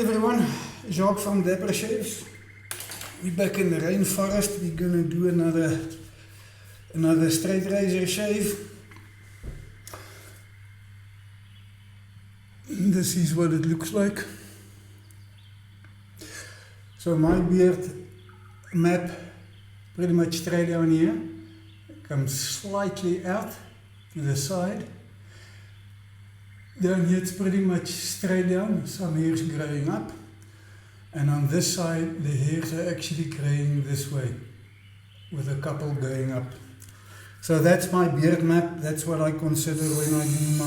everyone, Jacques from Dapper Shaves. We're back in the rainforest. We're gonna do another straight razor shave. This is what it looks like. So my beard map pretty much straight down here. It comes slightly out to the side. Down here it's pretty much straight down, some hairs growing up. And on this side the hairs are actually growing this way, with a couple going up. So that's my beard map, that's what I consider when I do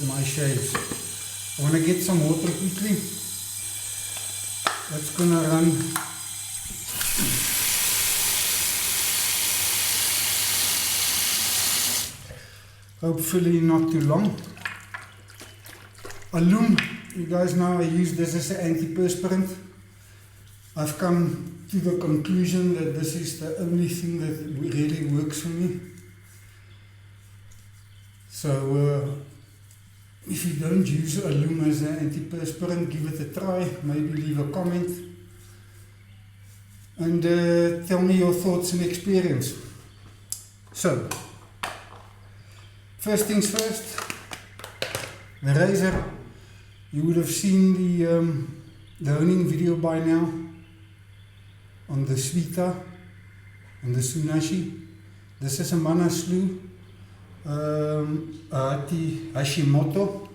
my shaves. I want to get some water quickly. That's going to run hopefully not too long. Alum, you guys know I use this as an antiperspirant. I've come to the conclusion that this is the only thing that really works for me. So if you don't use alum as an antiperspirant, give it a try, maybe leave a comment and tell me your thoughts and experience. So, first things first, the razor. You would have seen the honing video by now on the Svita and the Sunashi. This is a Manaslu Hashimoto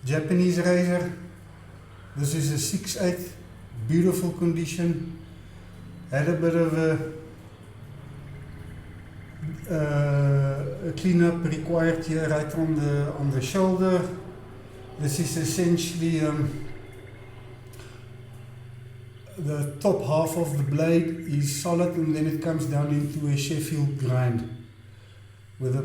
Japanese razor. This is a 6/8, beautiful condition. Had a bit of a cleanup required here right on the shoulder. This is essentially the top half of the blade is solid, and then it comes down into a Sheffield grind with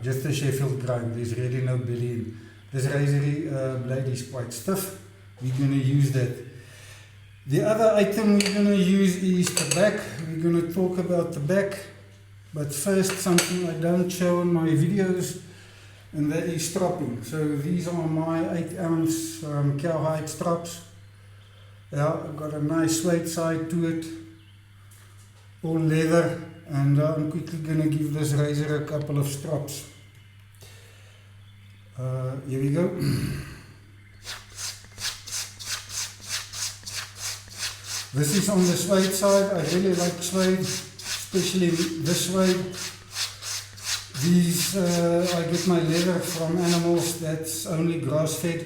just a Sheffield grind. There's really no belly in. This razor blade is quite stiff. We're going to use that. The other item we're going to use is Tabac. We're going to talk about Tabac, but first something I don't show in my videos, and that is stropping. So these are my 8-ounce cowhide strops. Yeah, I've got a nice suede side to it, all leather, and I'm quickly going to give this razor a couple of strops. Here we go. This is on the suede side. I really like suede, especially this suede. These, I get my leather from animals that's only grass-fed.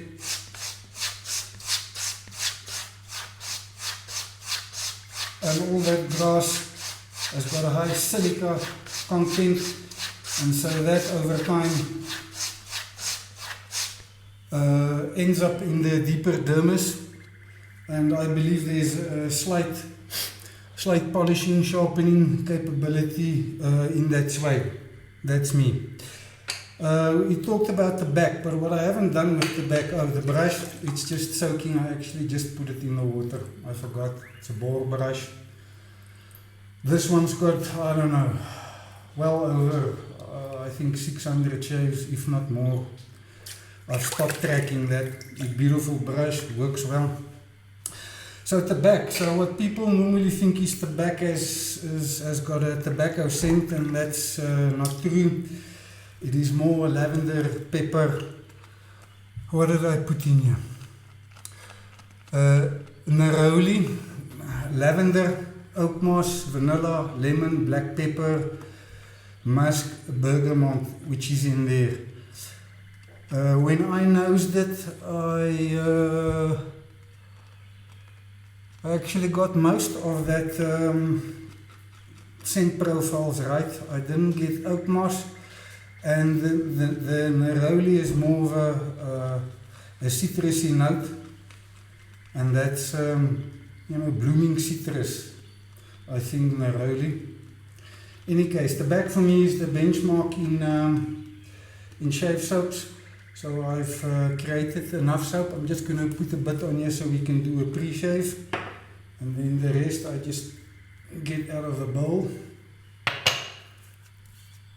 And all that grass has got a high silica content, and so that over time ends up in the deeper dermis. And I believe there's a slight polishing, sharpening capability in that suede. That's me. We talked about the back, but what I haven't done with the back, the brush, it's just soaking. I actually just put it in the water. I forgot. It's a boar brush. This one's got, I don't know, well over, I think 600 shaves, if not more. I've stopped tracking that. Beautiful brush, works well. So Tabac, so what people normally think is Tabac has got a tobacco scent, and that's not true. It is more lavender, pepper. What did I put in here? Neroli, lavender, oak moss, vanilla, lemon, black pepper, musk, bergamot, which is in there. When I nosed it, I actually got most of that scent profiles right. I didn't get oak moss, and the neroli is more of a citrusy note, and that's blooming citrus, I think, neroli. Any case, Tabac for me is the benchmark in shave soaps. So I've created enough soap. I'm just going to put a bit on here so we can do a pre-shave. And then the rest I just get out of the bowl.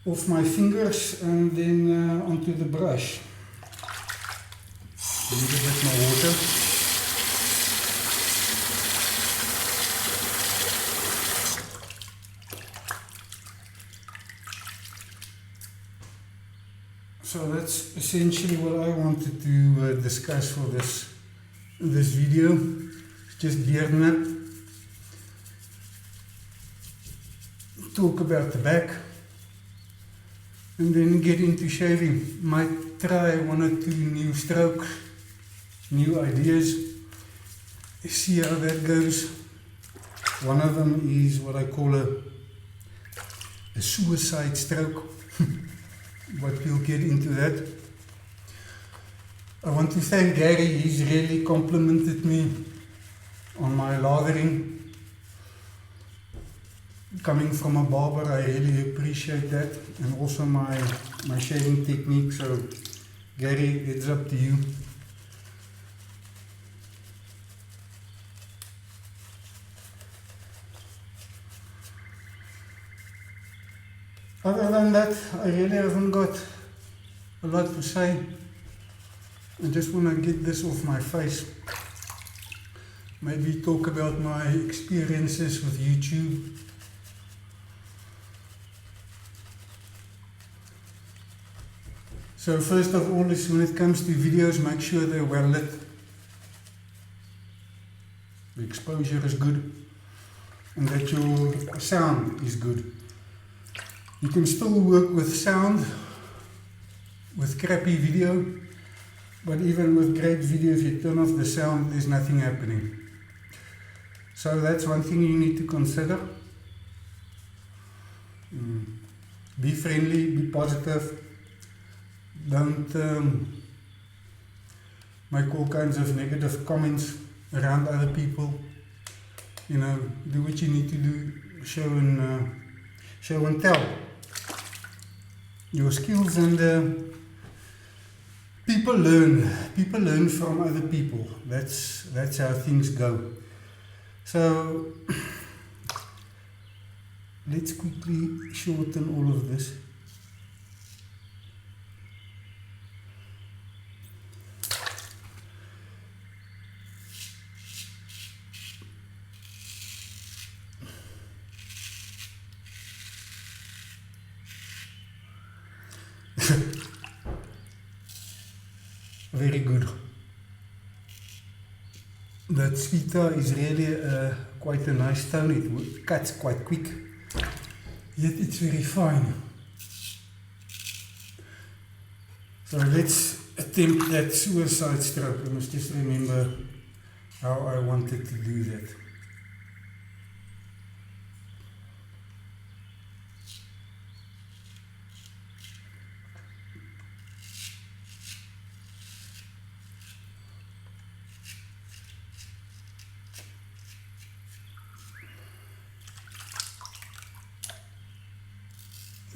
off my fingers and then onto the brush. A little bit more water. So that's essentially what I wanted to discuss for this video. Just beard nap, talk about the back, and then get into shaving. Might try 1 or 2 new strokes, new ideas, see how that goes. One of them is what I call a suicide stroke, but we'll get into that. I want to thank Gary. He's really complimented me on my lathering. Coming from a barber, I really appreciate that, and also my shaving technique. So Gary, it's up to you. Other than that, I really haven't got a lot to say. I just want to get this off my face. Maybe talk about my experiences with YouTube. So first of all, is when it comes to videos, make sure they're well lit. The exposure is good and that your sound is good. You can still work with sound with crappy video, but even with great video, if you turn off the sound, there's nothing happening. So that's one thing you need to consider. Be friendly, be positive. Don't make all kinds of negative comments around other people. You know, do what you need to do, show and tell your skills, and people learn from other people. That's how things go. So let's quickly shorten all of this. Very good. That sweeter is really quite a nice tone. It cuts quite quick, yet it's very fine. So let's attempt that suicide stroke. I must just remember how I wanted to do that.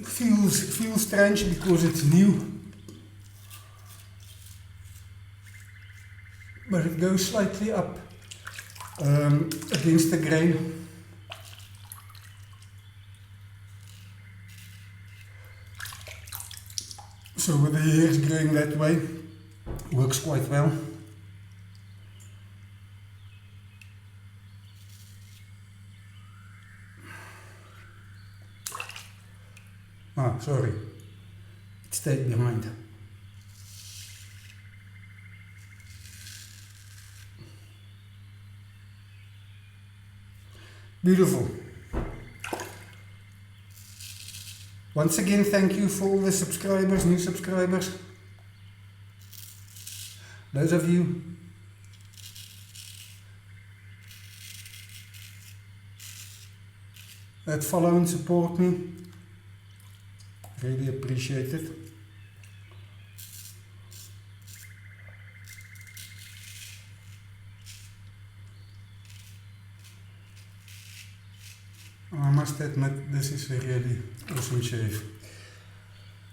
Feels strange because it's new, but it goes slightly up against the grain. So with the hairs going that way, works quite well. Sorry, it stayed behind. Beautiful. Once again, thank you for all the subscribers, new subscribers. Those of you that follow and support me, really appreciate it. I must admit, this is a really awesome shave.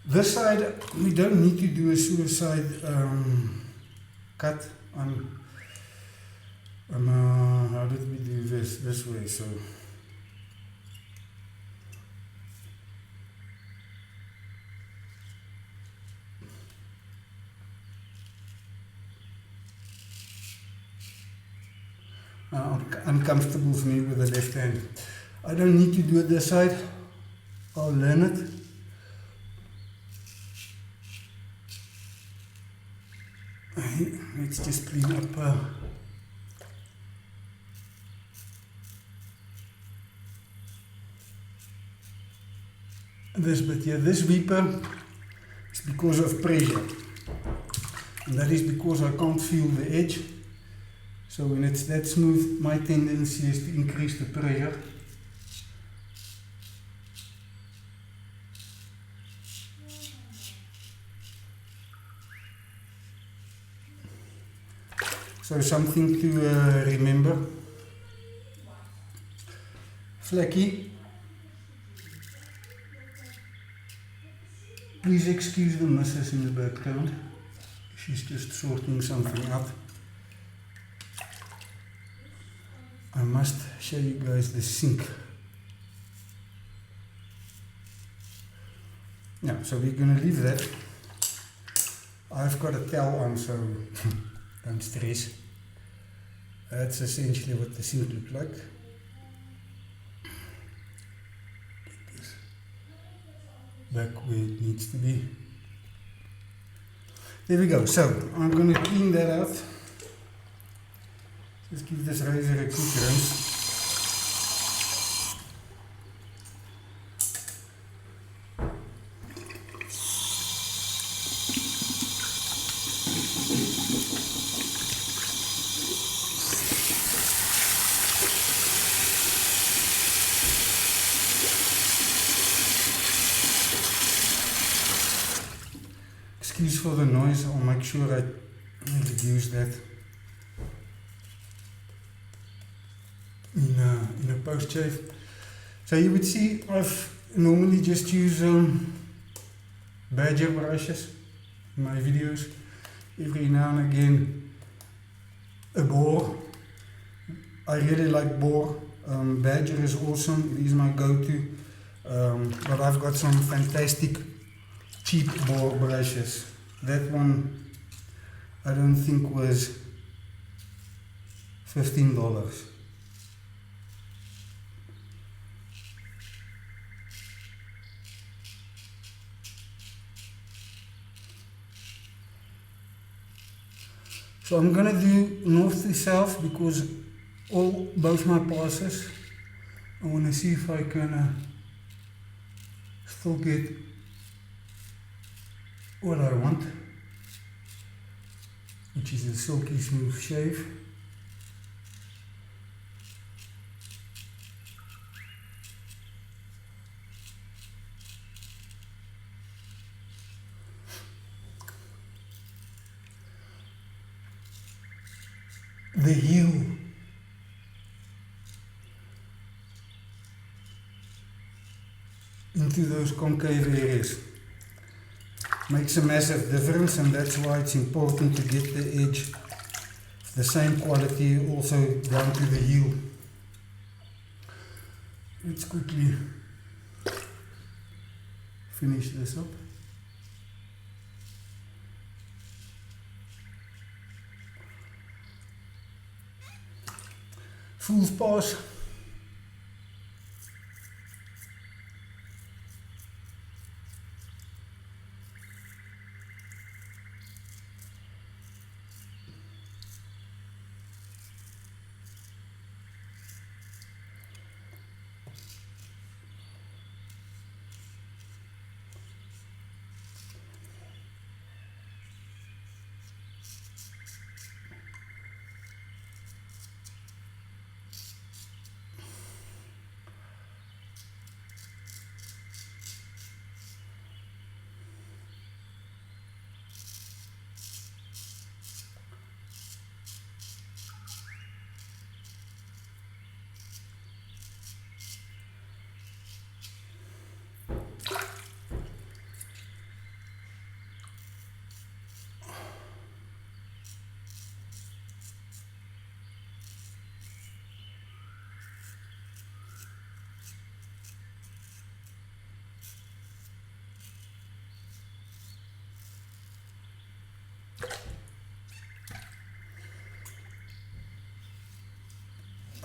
This side, we don't need to do a suicide cut. How did we do this way? So uncomfortable for me with the left hand. I don't need to do it this side. I'll learn it. Let's just clean up this bit here. This weeper is because of pressure, and that is because I can't feel the edge. So when it's that smooth, my tendency is to increase the pressure. So something to remember. Flecky, please excuse the missus in the background. She's just sorting something out. I must show you guys the sink. Yeah, so we're going to leave that. I've got a towel on, so don't stress. That's essentially what the sink looks like. Get this back where it needs to be. There we go. So I'm going to clean that out. Just give this razor a quick rinse. Excuse for the noise, I'll make sure I reduce that in a post shave. So you would see I've normally just use badger brushes in my videos. Every now and again a boar. I really like boar. Badger is awesome, it is my go-to. But I've got some fantastic cheap boar brushes. That one I don't think was $15. So I'm gonna do north to south because both my passes, I want to see if I can still get what I want, which is a silky smooth shave. The heel into those concave areas makes a massive difference, and that's why it's important to get the edge the same quality also down to the heel. Let's quickly finish this up. Fool's pass.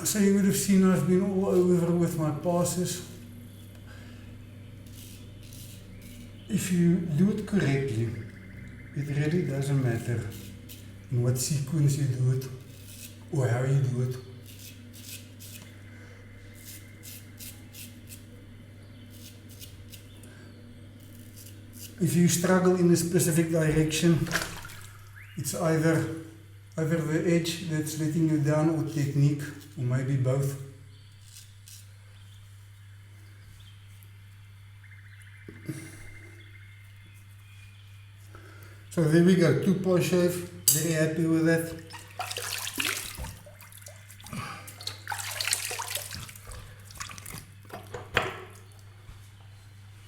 So you would have seen I've been all over with my passes. If you do it correctly, it really doesn't matter in what sequence you do it or how you do it. If you struggle in a specific direction, it's either the edge that's letting you down or technique, or maybe both. So there we go, 2-pass shave, very happy with that.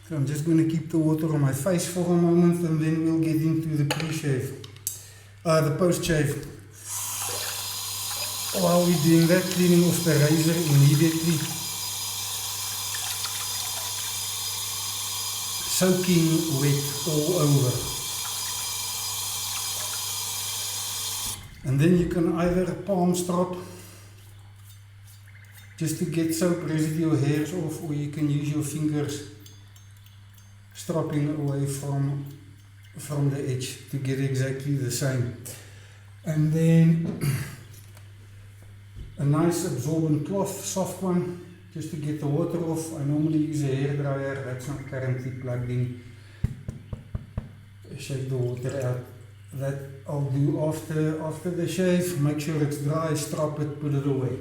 So I'm just going to keep the water on my face for a moment and then we'll get into the pre-shave, the post-shave. While we're doing that, cleaning off the razor immediately. Soaking wet all over. And then you can either palm strop just to get soap residue hairs off, or you can use your fingers stropping away from the edge to get exactly the same. And then a nice absorbent cloth, soft one, just to get the water off. I normally use a hairdryer, that's not currently plugged in. Shake the water out. That I'll do after the shave. Make sure it's dry, strop it, put it away.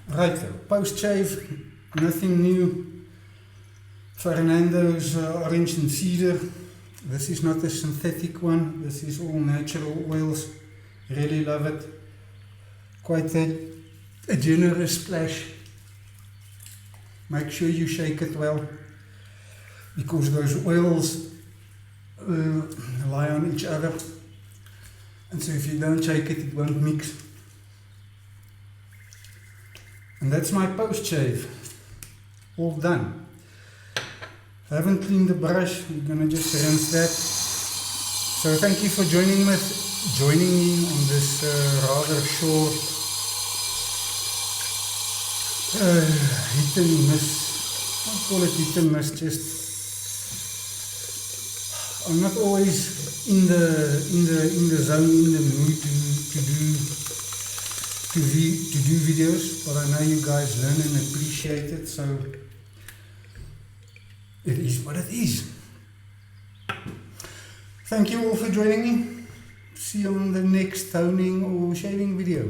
Right, post shave, nothing new. Fernando's orange and cedar. This is not a synthetic one, this is all natural oils. Really love it. Quite a generous splash. Make sure you shake it well, because those oils lie on each other, and so if you don't shake it, it won't mix. And that's my post shave, all done. I haven't cleaned the brush, we're gonna just rinse that. So thank you for joining me on this rather short hit and miss. I call it hit and miss, just I'm not always in the zone, in the mood to do videos, but I know you guys learn and appreciate it, so it is what it is. Thank you all for joining me. See you on the next toning or shaving video.